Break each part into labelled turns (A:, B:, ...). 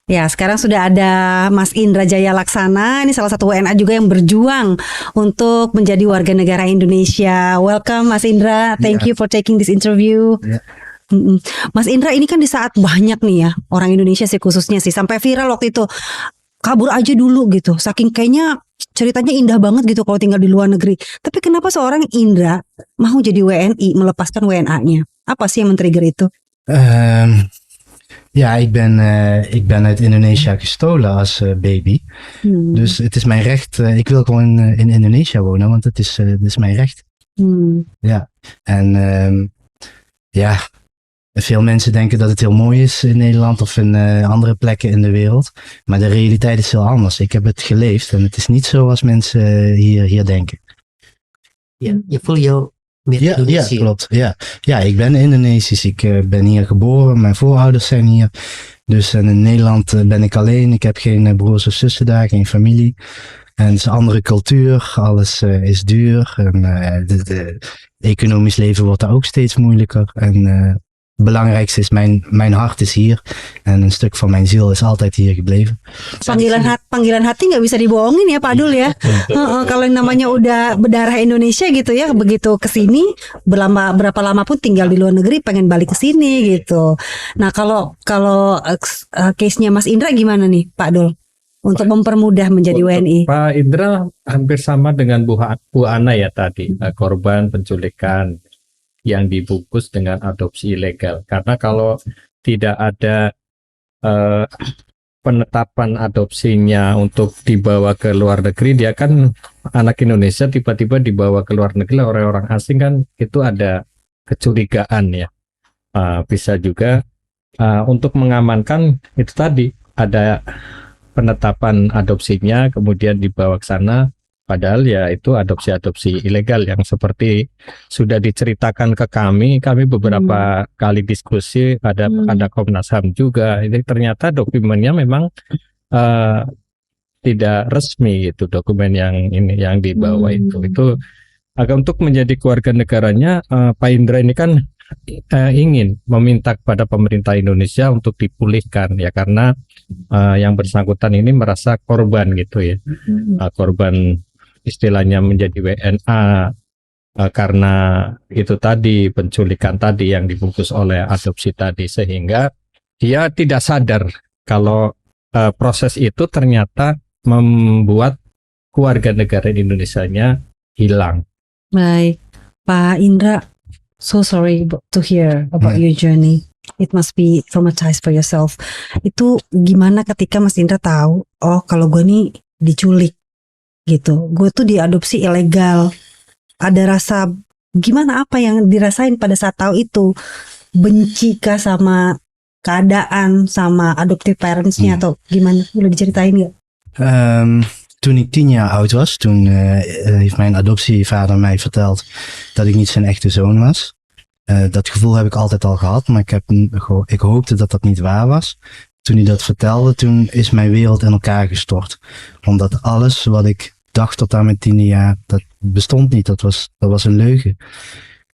A: Ya, sekarang sudah ada Mas Indra Jaya Laksana. Ini salah satu WNA juga yang berjuang untuk menjadi warga negara Indonesia. Welcome Mas Indra. Thank you for taking this interview. Mm-mm. Mas Indra, ini kan di saat banyak nih ya orang Indonesia sih khususnya sih sampai viral waktu itu, kabur aja dulu gitu. Saking kayaknya ceritanya indah banget gitu kalau tinggal di luar negeri. Tapi kenapa seorang Indra mau jadi WNI, melepaskan WNA-nya? Apa sih yang men-trigger itu?
B: Ja, ik ben uit Indonesië gestolen als baby. Dus het is mijn recht. Ik wil gewoon in Indonesië wonen, want het is mijn recht. Ja, en ja, veel mensen denken dat het heel mooi is in Nederland of in andere plekken in de wereld. Maar de realiteit is heel anders. Ik heb het geleefd en het is niet zo als mensen hier denken.
C: Ja, je voelt jou meer
B: Ja,
C: Indonesië.
B: klopt. Ja, ik ben Indonesisch. Ik ben hier geboren. Mijn voorouders zijn hier. Dus en in Nederland ben ik alleen. Ik heb geen broers of zussen daar, geen familie. En het is een andere cultuur. Alles is duur. En de economisch leven wordt daar ook steeds moeilijker. En het belangrijkste is, mijn hart is hier. En een stuk van mijn ziel is altijd hier gebleven.
A: Panggilan hati nggak bisa dibohongin ya Pak Dul ya. Kalau yang namanya udah berdarah Indonesia gitu ya, begitu kesini berapa lama pun tinggal di luar negeri pengen balik ke sini gitu. Nah kalau case-nya Mas Indra gimana nih Pak Dul untuk mempermudah menjadi WNI?
D: Pak Indra hampir sama dengan Bu Ana ya tadi, korban penculikan yang dibungkus dengan adopsi ilegal. Karena kalau tidak ada penetapan adopsinya untuk dibawa ke luar negeri, dia kan anak Indonesia tiba-tiba dibawa ke luar negeri oleh orang asing, kan itu ada kecurigaan ya. Bisa juga untuk mengamankan itu tadi, ada penetapan adopsinya kemudian dibawa ke sana, padahal ya itu adopsi ilegal yang seperti sudah diceritakan ke kami beberapa kali diskusi, ada Komnas HAM juga. Ini ternyata dokumennya memang tidak resmi gitu, dokumen yang dibawa itu agak untuk menjadi keluarga negaranya. Pak Indra ini kan ingin meminta kepada pemerintah Indonesia untuk dipulihkan ya, karena yang bersangkutan ini merasa korban gitu ya, korban istilahnya menjadi WNA karena itu tadi, penculikan tadi yang dibungkus oleh adopsi tadi, sehingga dia tidak sadar kalau proses itu ternyata membuat keluarga negara Indonesianya hilang.
A: Baik, Pak Indra, so sorry to hear about your journey. It must be traumatized for yourself. Itu gimana ketika Mas Indra tahu, oh kalau gue nih diculik gitu, gue tuh diadopsi ilegal. Ada rasa gimana, apa yang dirasain pada saat tahu itu? Benci kah sama keadaan, sama adoptive parents-nya atau gimana? Boleh diceritain nggak?
B: Toen ik 10 jaar oud was, toen heeft mijn adoptievader mij verteld dat ik niet zijn echte zoon was. Dat gevoel heb ik altijd al gehad, maar ik hoopte dat dat niet waar was. Toen hij dat vertelde, toen is mijn wereld in elkaar gestort. Omdat alles wat ik dacht tot aan mijn 10e jaar, dat bestond niet. Dat was een leugen.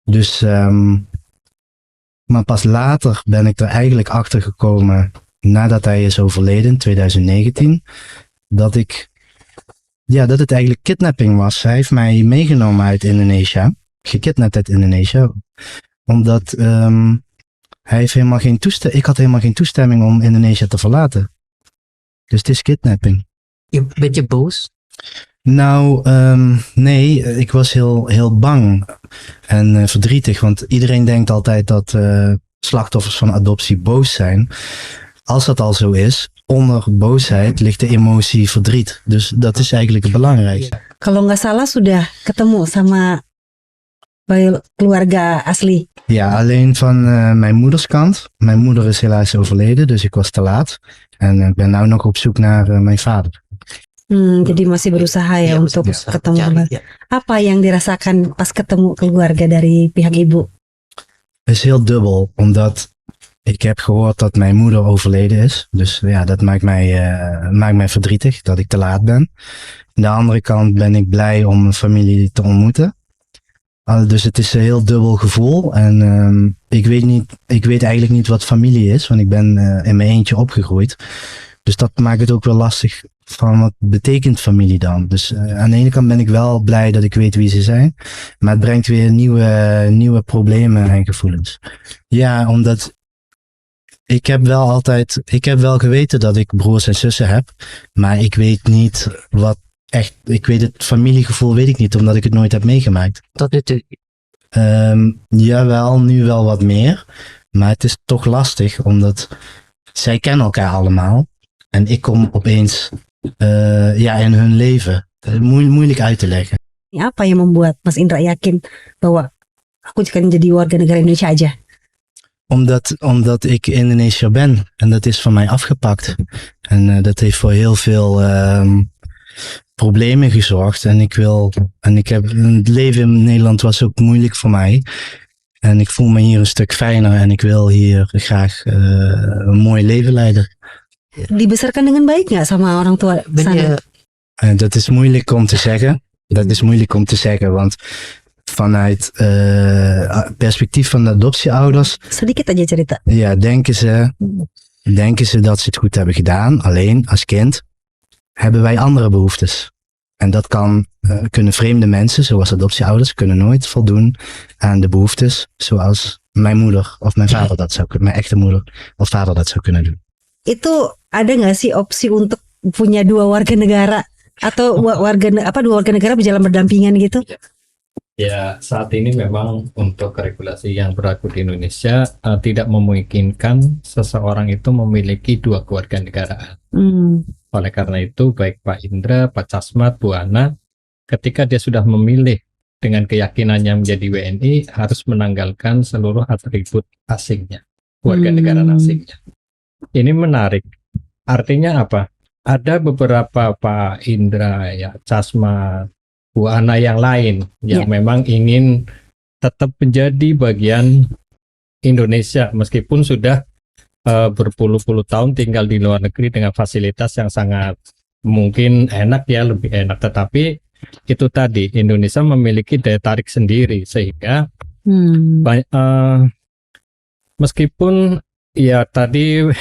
B: Dus, maar pas later ben ik er eigenlijk achter gekomen, nadat hij is overleden in 2019, dat het eigenlijk kidnapping was. Hij heeft mij meegenomen uit Indonesië, gekidnapt uit Indonesië, omdat hij heeft ik had helemaal geen toestemming om Indonesië te verlaten. Dus het is kidnapping.
C: Ben je boos?
B: Nou, nee, ik was heel bang en verdrietig, want iedereen denkt altijd dat slachtoffers van adoptie boos zijn. Als dat al zo is, onder boosheid ligt de emotie verdriet. Dus dat is eigenlijk het belangrijkste.
A: Kalau nggak salah sudah ketemu sama keluarga asli.
B: Ja, alleen van mijn moeders kant. Mijn moeder is helaas overleden, dus ik was te laat. En ik ben nu nog op zoek naar mijn vader.
A: Jadi masih berusaha ya untuk ketemu. Apa yang dirasakan pas ketemu keluarga dari pihak ibu?
B: Het is heel dubbel, omdat ik heb gehoord dat mijn moeder overleden is. Dus ja, dat maakt mij verdrietig dat ik te laat ben. Aan de andere kant ben ik blij om mijn familie te ontmoeten. Dus het is een heel dubbel gevoel. En ik weet eigenlijk niet wat familie is, want ik ben in mijn eentje opgegroeid. Dus dat maakt het ook wel lastig van wat betekent familie dan. Dus aan de ene kant ben ik wel blij dat ik weet wie ze zijn, maar het brengt weer nieuwe problemen en gevoelens. Ja, omdat ik heb wel geweten dat ik broers en zussen heb, maar ik weet niet wat echt, ik weet het familiegevoel weet ik niet, omdat ik het nooit heb meegemaakt.
C: Tot nu toe.
B: Jawel, nu wel wat meer, maar het is toch lastig, omdat zij kennen elkaar allemaal en ik kom opeens in hun leven. Moeilijk uit te leggen.
A: Apa yang membuat Mas Indra yakin bahwa aku akan jadi warga negara Indonesia aja?
B: Omdat ik Indonesiër ben en dat is van mij afgepakt. En dat heeft voor heel veel problemen gezorgd. En het leven in Nederland was ook moeilijk voor mij. En ik voel me hier een stuk fijner en ik wil hier graag een mooi leven leiden.
A: Dibesarkan dengan baik nggak sama orang tua
C: Ben
A: sana?
C: je,
B: Dat is moeilijk om te zeggen. Want vanuit perspectief van de adoptieouders,
A: Sedikit aja cerita.
B: ja, denken ze dat ze het goed hebben gedaan. Alleen als kind hebben wij andere behoeftes. En dat kunnen vreemde mensen, zoals adoptieouders, kunnen nooit voldoen aan de behoeftes zoals mijn moeder of mijn vader dat zou kunnen, mijn echte moeder of vader dat zou kunnen doen.
A: Itu ada nggak sih opsi untuk punya dua warga negara atau dua warga negara berjalan berdampingan gitu?
D: Ya, saat ini memang untuk regulasi yang berlaku di Indonesia tidak memungkinkan seseorang itu memiliki dua kewarganegaraan. Oleh karena itu, baik Pak Indra, Pak Casmat, Bu Ana, ketika dia sudah memilih dengan keyakinannya menjadi WNI, harus menanggalkan seluruh atribut asingnya, kewarganegaraan asingnya. Ini menarik. Artinya apa? Ada beberapa Pak Indra, ya, Casmat, Bu Ana yang lain yang memang ingin tetap menjadi bagian Indonesia meskipun sudah berpuluh-puluh tahun tinggal di luar negeri dengan fasilitas yang sangat mungkin enak ya, lebih enak, tetapi itu tadi Indonesia memiliki daya tarik sendiri sehingga meskipun ya tadi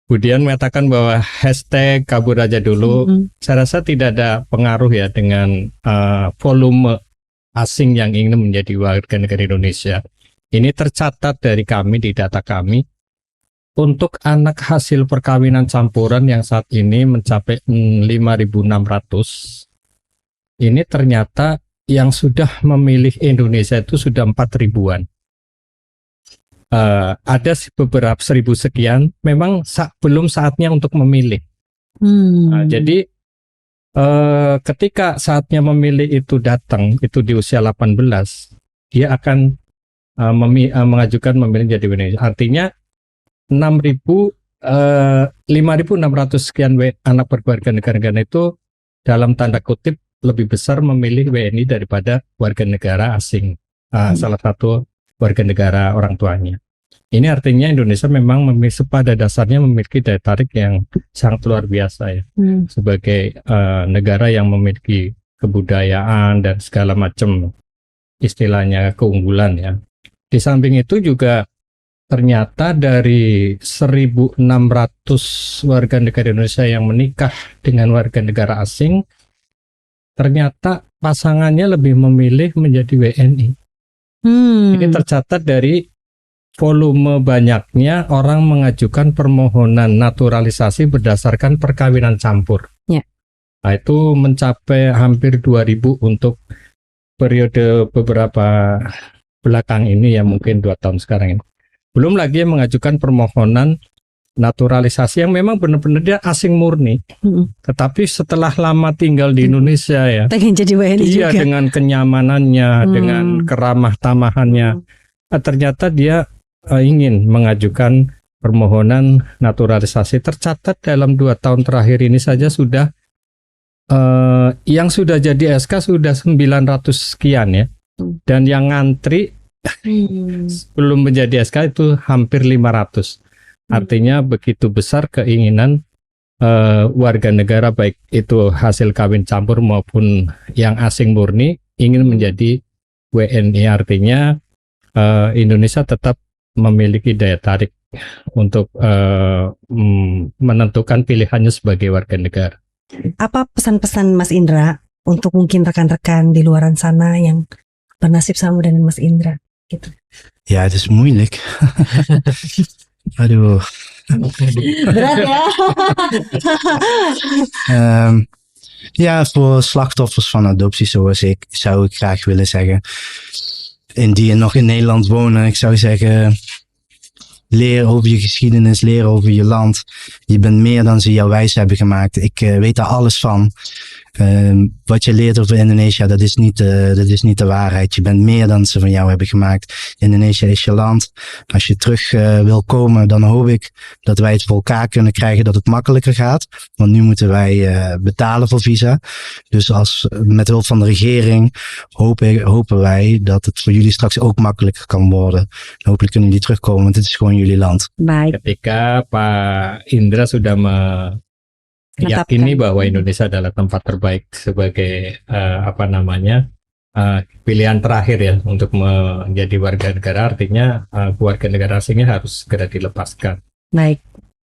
D: Budian mengatakan bahwa hashtag kabur aja dulu, saya rasa tidak ada pengaruh ya dengan volume asing yang ingin menjadi warga negara Indonesia. Ini tercatat dari kami di data kami, untuk anak hasil perkawinan campuran yang saat ini mencapai 5.600, ini ternyata yang sudah memilih Indonesia itu sudah 4.000-an. Ada beberapa 1.000 sekian memang belum saatnya untuk memilih. Jadi ketika saatnya memilih itu datang, itu di usia 18, dia akan mengajukan memilih jadi WNI. Artinya 5.600 sekian anak berwarga negara itu dalam tanda kutip lebih besar memilih WNI daripada warga negara asing, salah satu warga negara orang tuanya. Ini artinya Indonesia memang pada dasarnya memiliki daya tarik yang sangat luar biasa ya, sebagai negara yang memiliki kebudayaan dan segala macam istilahnya keunggulan ya. Di samping itu juga ternyata dari 1.600 warga negara Indonesia yang menikah dengan warga negara asing, ternyata pasangannya lebih memilih menjadi WNI. Ini tercatat dari volume banyaknya orang mengajukan permohonan naturalisasi berdasarkan perkawinan campur. Nah, itu mencapai hampir 2.000 untuk periode beberapa belakang ini ya, mungkin 2 tahun sekarang ini. Belum lagi yang mengajukan permohonan naturalisasi yang memang benar-benar dia asing murni. Tetapi setelah lama tinggal di Indonesia ya,
A: pengen jadi WNI
D: iya,
A: juga.
D: dengan kenyamanannya, dengan keramah tamahannya, ternyata dia ingin mengajukan permohonan naturalisasi. Tercatat dalam 2 tahun terakhir ini saja sudah yang sudah jadi SK sudah 900 sekian ya, dan yang ngantri belum menjadi SK itu hampir 500. Artinya begitu besar keinginan warga negara baik itu hasil kawin campur maupun yang asing murni ingin menjadi WNI. Artinya Indonesia tetap memiliki daya tarik untuk menentukan pilihannya sebagai warga negara.
A: Apa pesan-pesan Mas Indra untuk mungkin rekan-rekan di luaran sana yang bernasib sama dengan Mas Indra gitu?
B: Ja, het is moeilijk. Aduh.
A: Berat ya.
B: Ja, voor slachtoffers van adoptie zoals ik, zou ik graag willen zeggen. En die nog in Nederland wonen, ik zou zeggen, leer over je geschiedenis, leer over je land. Je bent meer dan ze jou wijs hebben gemaakt. Ik weet daar alles van. Wat je leert over Indonesië, dat is niet de waarheid. Je bent meer dan ze van jou hebben gemaakt. Indonesië is je land. Als je terug wil komen, dan hoop ik dat wij het voor elkaar kunnen krijgen dat het makkelijker gaat. Want nu moeten wij betalen voor visa. Dus met hulp van de regering hopen wij dat het voor jullie straks ook makkelijker kan worden. Hopelijk kunnen jullie terugkomen, want het is gewoon jullie land.
A: Baik.
D: Ketika Pak Indra sudah meyakini bahwa Indonesia adalah tempat terbaik sebagai pilihan terakhir ya untuk menjadi warga negara, artinya warga negara asingnya harus segera dilepaskan.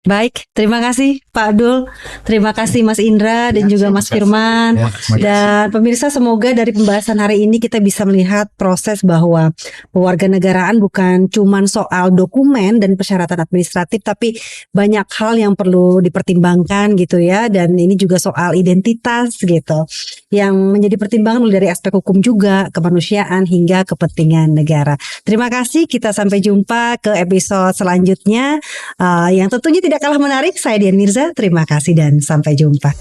A: Baik, terima kasih Pak Dul, terima kasih Mas Indra dan juga Mas Firman. Dan pemirsa, semoga dari pembahasan hari ini kita bisa melihat proses bahwa kewarganegaraan bukan cuman soal dokumen dan persyaratan administratif, tapi banyak hal yang perlu dipertimbangkan gitu ya. Dan ini juga soal identitas gitu, yang menjadi pertimbangan mulai dari aspek hukum juga, kemanusiaan hingga kepentingan negara. Terima kasih, kita sampai jumpa ke episode selanjutnya yang tentunya tidak kalah menarik. Saya Dian Mirza, terima kasih dan sampai jumpa.